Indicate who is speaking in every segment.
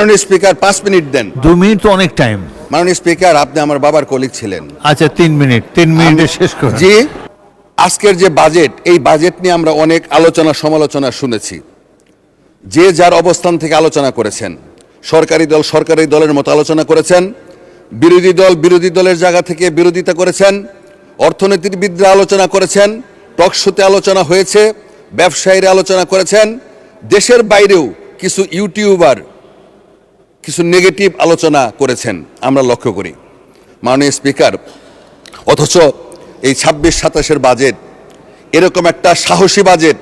Speaker 1: মাননীয় speaker 5 minute দেন।
Speaker 2: 2 minute তো অনেক টাইম।
Speaker 1: মাননীয় স্পিকার, আপনি আমার বাবার কলিগ ছিলেন।
Speaker 2: আচ্ছা 3 মিনিট, 3 মিনিটে শেষ করুন।
Speaker 1: জি, আজকের যে বাজেট, এই বাজেট নিয়ে আমরা অনেক আলোচনা সমালোচনা শুনেছি। যে যার অবস্থান থেকে আলোচনা করেছেন। সরকারি দল সরকারি দলের মতো আলোচনা করেছেন, বিরোধী দল বিরোধী দলের জায়গা থেকে বিরোধিতা করেছেন, অর্থনীতিবিদরা আলোচনা করেছেন, টকশোতে আলোচনা হয়েছে, ব্যবসায়ীরা আলোচনা করেছেন, দেশের বাইরেও কিছু ইউটিউবার কিছু নেগেটিভ আলোচনা করেছেন আমরা লক্ষ্য করি। মাননীয় স্পিকার, অথচ এই 26-27-এর বাজেট, এরকম একটা সাহসী বাজেট,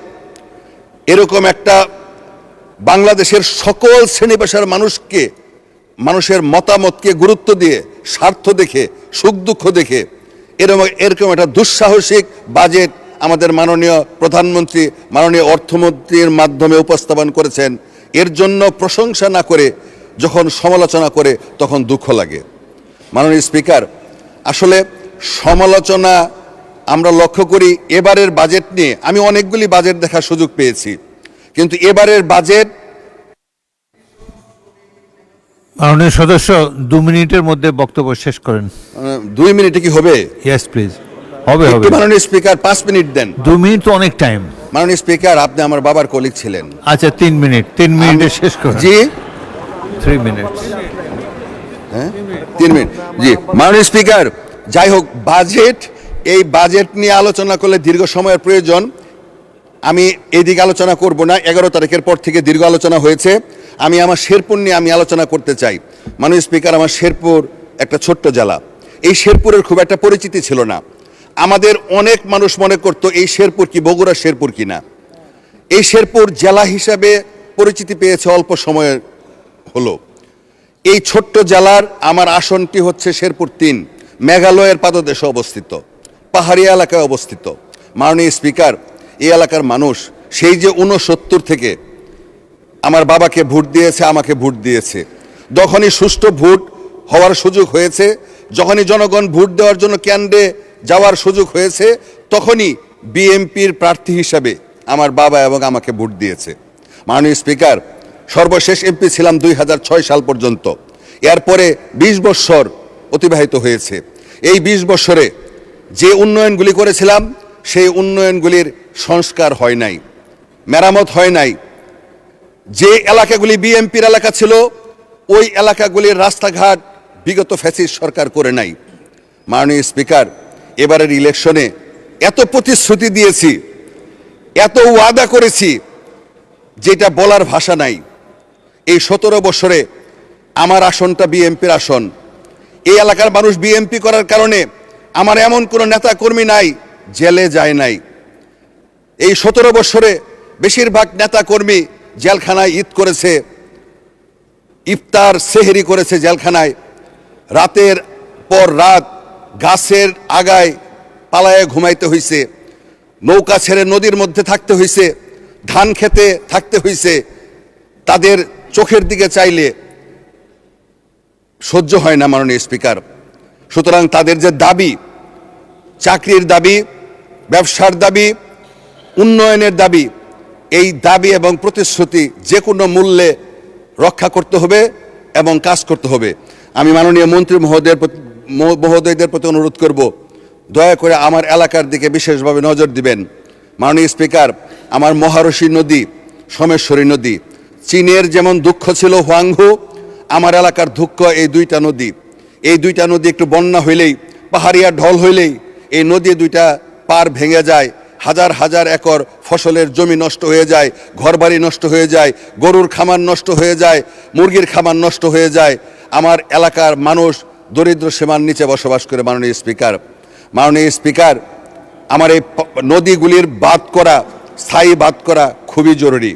Speaker 1: এরকম একটা বাংলাদেশের সকল শ্রেণী পেশার মানুষের মতামতকে গুরুত্ব দিয়ে, স্বার্থ দেখে, সুখ দুঃখ দেখে এরকম একটা দুঃসাহসিক বাজেট আমাদের মাননীয় প্রধানমন্ত্রী, মাননীয় অর্থমন্ত্রীর মাধ্যমে উপস্থাপন করেছেন। এর জন্য প্রশংসা না করে যখন সমালোচনা করে তখন দুঃখ লাগে। মাননীয় স্পিকার, আসলে সমালোচনা আমরা লক্ষ্য করি এবারের বাজেট নিয়ে। আমি অনেকগুলি বাজেট দেখার সুযোগ পেয়েছি, কিন্তু এবারের বাজেট।
Speaker 2: মাননীয় সদস্য 2 মিনিটের মধ্যে বক্তব্য শেষ করেন।
Speaker 1: 2 মিনিটে কি হবে?
Speaker 2: ইয়েস প্লিজ, হবে।
Speaker 1: মাননীয় স্পিকার 5 মিনিট দেন।
Speaker 2: 2 মিনিট তো অনেক টাইম।
Speaker 1: মাননীয় স্পিকার, আপনি আমার বাবার কলিগ ছিলেন।
Speaker 2: আচ্ছা 3 মিনিট, 3 মিনিটে শেষ করুন।
Speaker 1: জি
Speaker 2: 3 মিনিট।
Speaker 1: হ্যাঁ 3 মিনিট। জি মাননীয় স্পিকার, যাই হোক, এই বাজেট নিয়ে আলোচনা করলে দীর্ঘ সময়ের প্রয়োজন। আমি এইদিকে আলোচনা করব না। 11 তারিখের পর থেকে দীর্ঘ আলোচনা হয়েছে। আমি আমার শেরপুর নিয়ে আলোচনা করতে চাই। মাননীয় স্পিকার, আমার শেরপুর একটা ছোট্ট জেলা। এই শেরপুরের খুব একটা পরিচিতি ছিল না। আমাদের অনেক মানুষ মনে করত এই শেরপুর কি বগুড়া শেরপুর কিনা। এই শেরপুর জেলা হিসাবে পরিচিতি পেয়েছে অল্প সময়ের হলো। এই ছোট্ট জেলার আমার আসনটি হচ্ছে শেরপুর 3, মেঘালয়ের পাদদেশে অবস্থিত, পাহাড়ি এলাকায় অবস্থিত। মাননীয় স্পিকার, এই এলাকার মানুষ সেই যে 69 থেকে আমার বাবাকে ভোট দিয়েছে, আমাকে ভোট দিয়েছে। যখনই সুষ্ঠু ভোট হওয়ার সুযোগ হয়েছে, যখনই জনগণ ভোট দেওয়ার জন্য কেন্দ্রে যাওয়ার সুযোগ হয়েছে, তখনই বিএনপির প্রার্থী হিসাবে আমার বাবা এবং আমাকে ভোট দিয়েছে। মাননীয় স্পিকার, সর্বশেষ এমপি ছিলাম 2006 সাল পর্যন্ত। এরপরে 20 বছর অতিবাহিত হয়েছে। এই 20 বছরে যে উন্নয়নগুলি করেছিলাম, সেই উন্নয়নগুলির সংস্কার হয় নাই, মেরামত হয় নাই। যে এলাকাগুলি বিএনপির এলাকা ছিল, ওই এলাকাগুলির রাস্তাঘাট বিগত ফ্যাসিস্ট সরকার করে নাই। মাননীয় স্পিকার, এবারের ইলেকশনে এত প্রতিশ্রুতি দিয়েছি, এত ওয়াদা করেছি, যেটা বলার ভাষা নাই। এই 17 বছরে আমার আসনটা বিএনপির আসন। এই এলাকার মানুষ বিএনপি করার কারণে আমার এমন কোনো নেতা কর্মী নাই জেলে যায় নাই। এই 17 বছরে বেশিরভাগ নেতা কর্মী জেলখানায় ঈদ করেছে, ইফতার সেহরি করেছে জেলখানায়। রাতের পর রাত গাছের আগায় পালায়ে ঘুমাইতে হইছে, নৌকা ছেড়ে নদীর মধ্যে থাকতে হইছে, ধান খেতে থাকতে হইছে। তাদের চোখের দিকে চাইলে সহ্য হয় না মাননীয় স্পিকার। সুতরাং তাদের যে দাবি, চাকরির দাবি, ব্যবসার দাবি, উন্নয়নের দাবি, এই দাবি এবং প্রতিশ্রুতি যে কোনো মূল্যে রক্ষা করতে হবে এবং কাজ করতে হবে। আমি মাননীয় মন্ত্রী মহোদয়দের প্রতি অনুরোধ করব, দয়া করে আমার এলাকার দিকে বিশেষভাবে নজর দিবেন। মাননীয় স্পিকার, আমার মহারশী নদী, সোমেশ্বরী নদী, চীনের যেমন দুঃখ ছিল হোয়াংহো, আমার এলাকার দুঃখ এই 2টা নদী। এই 2টা নদী একটু বন্যা হইলেই, পাহাড়িয়া ঢল হইলেই এই নদী 2টা পার ভেঙে যায়। হাজার হাজার একর ফসলের জমি নষ্ট হয়ে যায়, ঘরবাড়ি নষ্ট হয়ে যায়, গরুর খামার নষ্ট হয়ে যায়, মুরগির খামার নষ্ট হয়ে যায়। আমার এলাকার মানুষ দরিদ্র সীমার নিচে বসবাস করে। মাননীয় স্পিকার, আমার এই নদীগুলির স্থায়ী বাদ করা খুবই জরুরি।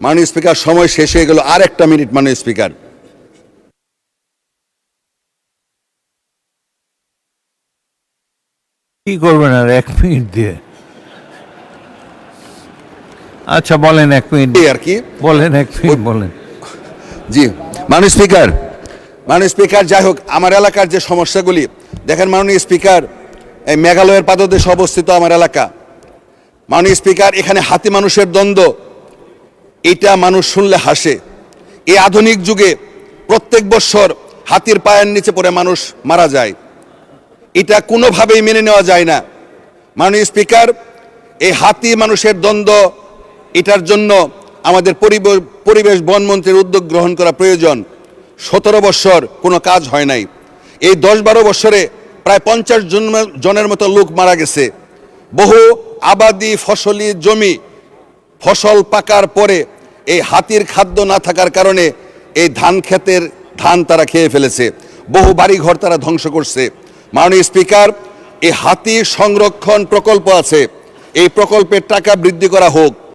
Speaker 1: মাননীয় স্পিকার, সময় শেষ হয়ে গেল, আর 1 মিনিট। মাননীয় স্পিকার,
Speaker 2: কি করবেন আর 1 মিনিট দিয়ে? আচ্ছা বলেন, 1 মিনিট
Speaker 1: আর কি
Speaker 2: বলেন, 1 মিনিট বলেন।
Speaker 1: জি মাননীয় স্পিকার, যাই হোক, আমার এলাকার যে সমস্যাগুলি দেখেন। মাননীয় স্পিকার, এই মেঘালয়ের পাদদেশে অবস্থিত আমার এলাকা। মাননীয় স্পিকার, এখানে হাতি মানুষের দ্বন্দ্ব, এটা মানুষ শুনলে হাসে, এই আধুনিক যুগে প্রত্যেক বছর হাতির পায়ের নিচে পড়ে মানুষ মারা যায়, এটা কোনোভাবেই মেনে নেওয়া যায় না। মাননীয় স্পিকার, এই হাতি মানুষের দ্বন্দ্ব, এটার জন্য আমাদের পরিবেশ বনমন্ত্রীর উদ্যোগ গ্রহণ করা প্রয়োজন। 17 বছর কোনো কাজ হয় নাই, এই 10-12 বছরে প্রায় 50 জনের মতো লোক মারা গেছে। বহু আবাদি ফসলি জমি ফসল পাকার পরে এই হাতির খাদ্য না থাকার কারণে এই ধান ক্ষেতের ধান তারা খেয়ে ফেলেছে, বহু বাড়িঘর তারা ধ্বংস করছে। মাননীয় স্পিকার, এই হাতি সংরক্ষণ প্রকল্প আছে, এই প্রকল্পের টাকা বৃদ্ধি করা হোক।